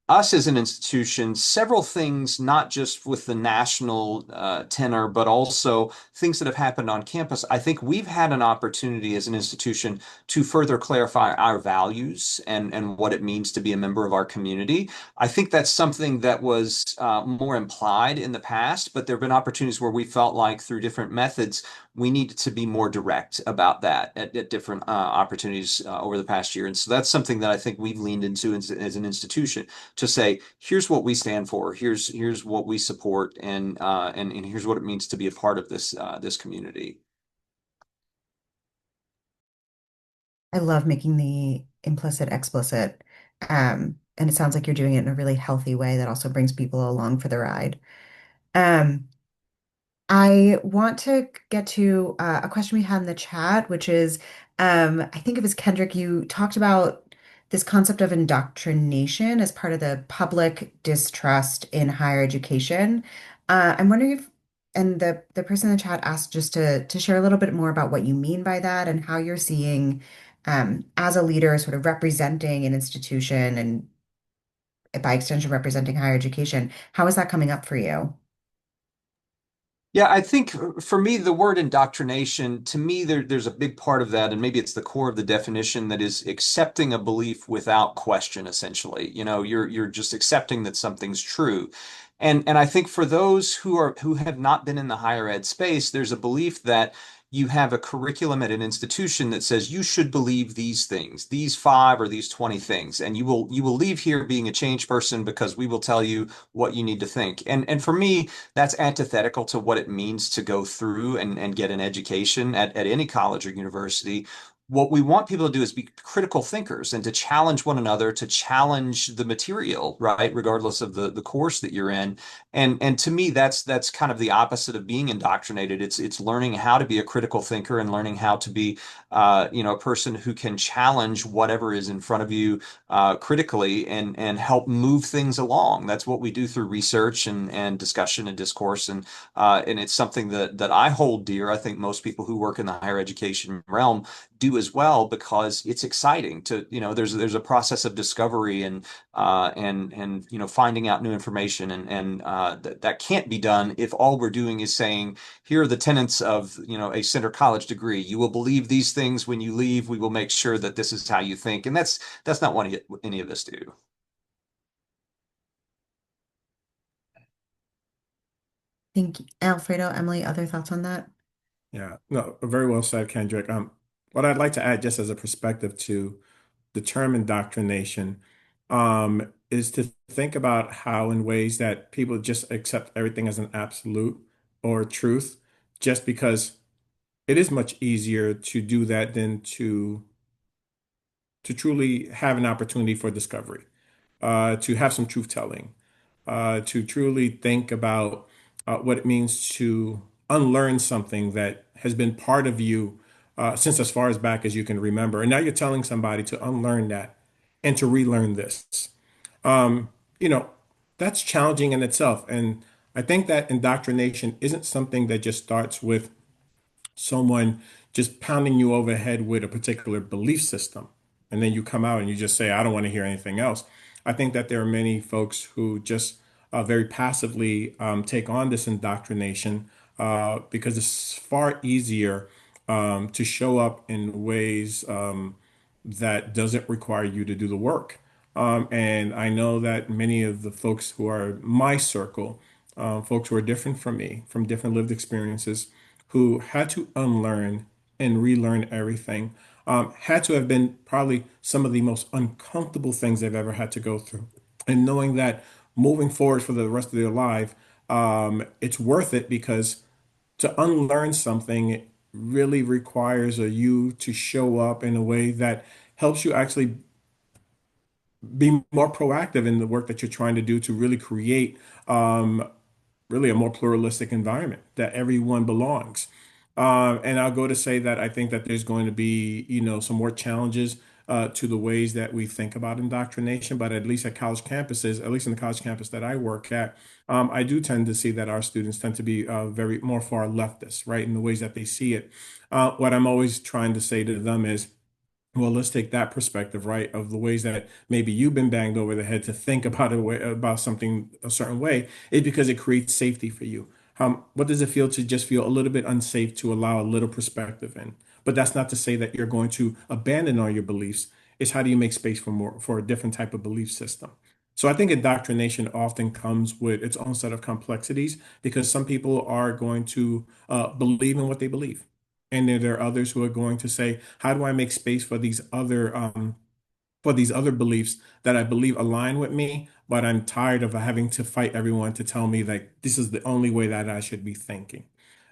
us as an institution, several things, not just with the national tenor, but also things that have happened on campus. I think we've had an opportunity as an institution to further clarify our values and what it means to be a member of our community. I think that's something that was more implied in the past, but there have been opportunities where we felt like through different methods, we needed to be more direct about that at different opportunities over the past year. And so that's something that I think we've leaned into as an institution to say, here's what we stand for, here's what we support, and here's what it means to be a part of this community. I love making the implicit explicit. And it sounds like you're doing it in a really healthy way that also brings people along for the ride. Um, I want to get to a question we had in the chat, which is I think it was Kendrick, you talked about this concept of indoctrination as part of the public distrust in higher education. I'm wondering if, and the person in the chat asked just to share a little bit more about what you mean by that and how you're seeing, as a leader, sort of representing an institution and by extension representing higher education. How is that coming up for you? Yeah, I think for me, the word indoctrination, to me, there's a big part of that, and maybe it's the core of the definition that is accepting a belief without question, essentially. You're just accepting that something's true. And I think for those who have not been in the higher ed space, there's a belief that you have a curriculum at an institution that says you should believe these things, these five or these 20 things, and you will leave here being a changed person because we will tell you what you need to think. And for me, that's antithetical to what it means to go through and get an education at any college or university. What we want people to do is be critical thinkers and to challenge one another, to challenge the material, right, regardless of the course that you're in. And to me, that's kind of the opposite of being indoctrinated. It's learning how to be a critical thinker and learning how to be a person who can challenge whatever is in front of you critically and help move things along. That's what we do through research and discussion and discourse. And it's something that I hold dear. I think most people who work in the higher education realm do as well because it's exciting to, there's a process of discovery and finding out new information and that can't be done if all we're doing is saying, here are the tenets of, a center college degree. You will believe these things when you leave. We will make sure that this is how you think. And that's not what any of us do. Thank you. Alfredo, Emily, other thoughts on that? Yeah, no, very well said, Kendrick. What I'd like to add, just as a perspective to the term indoctrination, is to think about how, in ways that people just accept everything as an absolute or truth, just because it is much easier to do that than to truly have an opportunity for discovery, to have some truth telling, to truly think about what it means to unlearn something that has been part of you since as far as back as you can remember. And now you're telling somebody to unlearn that and to relearn this. Um, you know, that's challenging in itself. And I think that indoctrination isn't something that just starts with someone just pounding you over the head with a particular belief system. And then you come out and you just say, I don't want to hear anything else. I think that there are many folks who just very passively take on this indoctrination because it's far easier to show up in ways that doesn't require you to do the work. And I know that many of the folks who are my circle, folks who are different from me, from different lived experiences, who had to unlearn and relearn everything, had to have been probably some of the most uncomfortable things they've ever had to go through. And knowing that moving forward for the rest of their life, it's worth it because to unlearn something really requires you to show up in a way that helps you actually be more proactive in the work that you're trying to do to really create really a more pluralistic environment that everyone belongs. And I'll go to say that I think that there's going to be, some more challenges to the ways that we think about indoctrination, but at least at college campuses, at least in the college campus that I work at, I do tend to see that our students tend to be very more far leftist, right, in the ways that they see it. What I'm always trying to say to them is, well, let's take that perspective, right, of the ways that maybe you've been banged over the head to think about about something a certain way, is because it creates safety for you. What does it feel to just feel a little bit unsafe to allow a little perspective in? But that's not to say that you're going to abandon all your beliefs. It's how do you make space for more for a different type of belief system? So I think indoctrination often comes with its own set of complexities because some people are going to believe in what they believe. And then there are others who are going to say, how do I make space for these other beliefs that I believe align with me, but I'm tired of having to fight everyone to tell me that this is the only way that I should be thinking.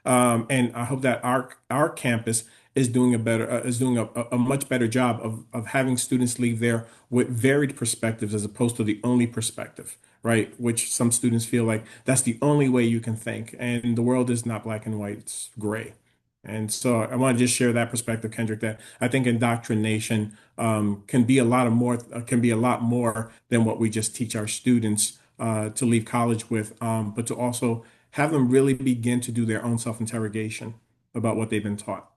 And I hope that our campus is doing a much better job of having students leave there with varied perspectives as opposed to the only perspective, right? Which some students feel like that's the only way you can think. And the world is not black and white, it's gray. And so I want to just share that perspective, Kendrick, that I think indoctrination can be a lot of more can be a lot more than what we just teach our students to leave college with, but to also have them really begin to do their own self-interrogation about what they've been taught.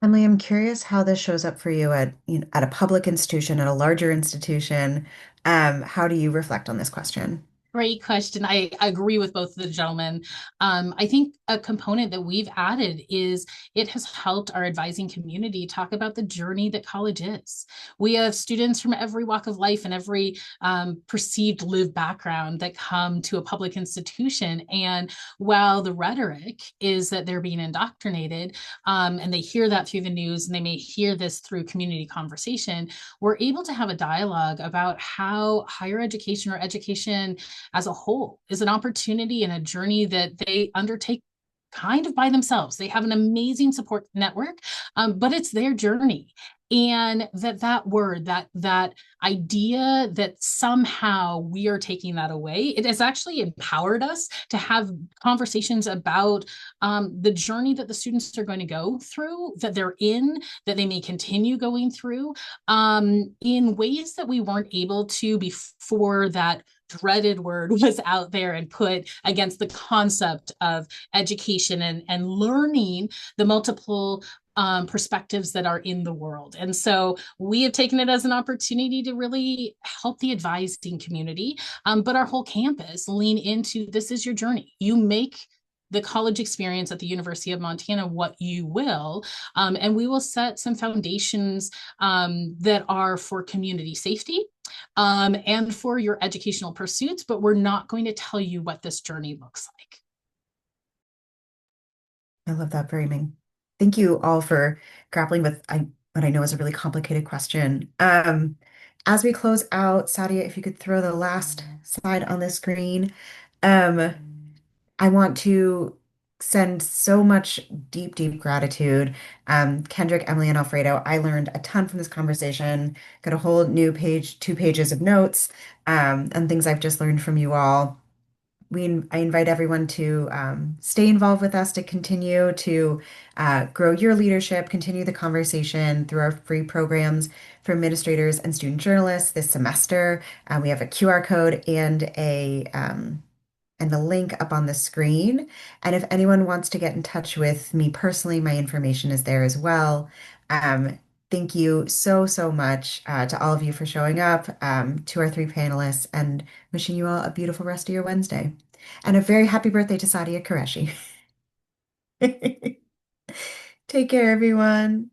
Emily, I'm curious how this shows up for you at, at a public institution, at a larger institution. How do you reflect on this question? Great question. I agree with both the gentlemen. I think a component that we've added is it has helped our advising community talk about the journey that college is. We have students from every walk of life and every perceived lived background that come to a public institution. And while the rhetoric is that they're being indoctrinated, and they hear that through the news and they may hear this through community conversation, we're able to have a dialogue about how higher education or education as a whole is an opportunity and a journey that they undertake kind of by themselves. They have an amazing support network, but it's their journey. And that word, that idea that somehow we are taking that away, it has actually empowered us to have conversations about the journey that the students are going to go through, that they're in, that they may continue going through, in ways that we weren't able to before that dreaded word was out there and put against the concept of education and learning the multiple perspectives that are in the world. And so we have taken it as an opportunity to really help the advising community, but our whole campus lean into this is your journey. You make the college experience at the University of Montana what you will, and we will set some foundations that are for community safety and for your educational pursuits, but we're not going to tell you what this journey looks like. I love that framing. Thank you all for grappling with what I know is a really complicated question. As we close out, Sadia, if you could throw the last slide on the screen. Um, I want to send so much deep, deep gratitude. Kendrick, Emily, and Alfredo, I learned a ton from this conversation. Got a whole new page, 2 pages of notes, and things I've just learned from you all. I invite everyone to stay involved with us to continue to grow your leadership, continue the conversation through our free programs for administrators and student journalists this semester. We have a QR code and the link up on the screen. And if anyone wants to get in touch with me personally, my information is there as well. Um, Thank you so, so much to all of you for showing up, to our three panelists, and wishing you all a beautiful rest of your Wednesday. And a very happy birthday to Sadia Qureshi. Take care, everyone.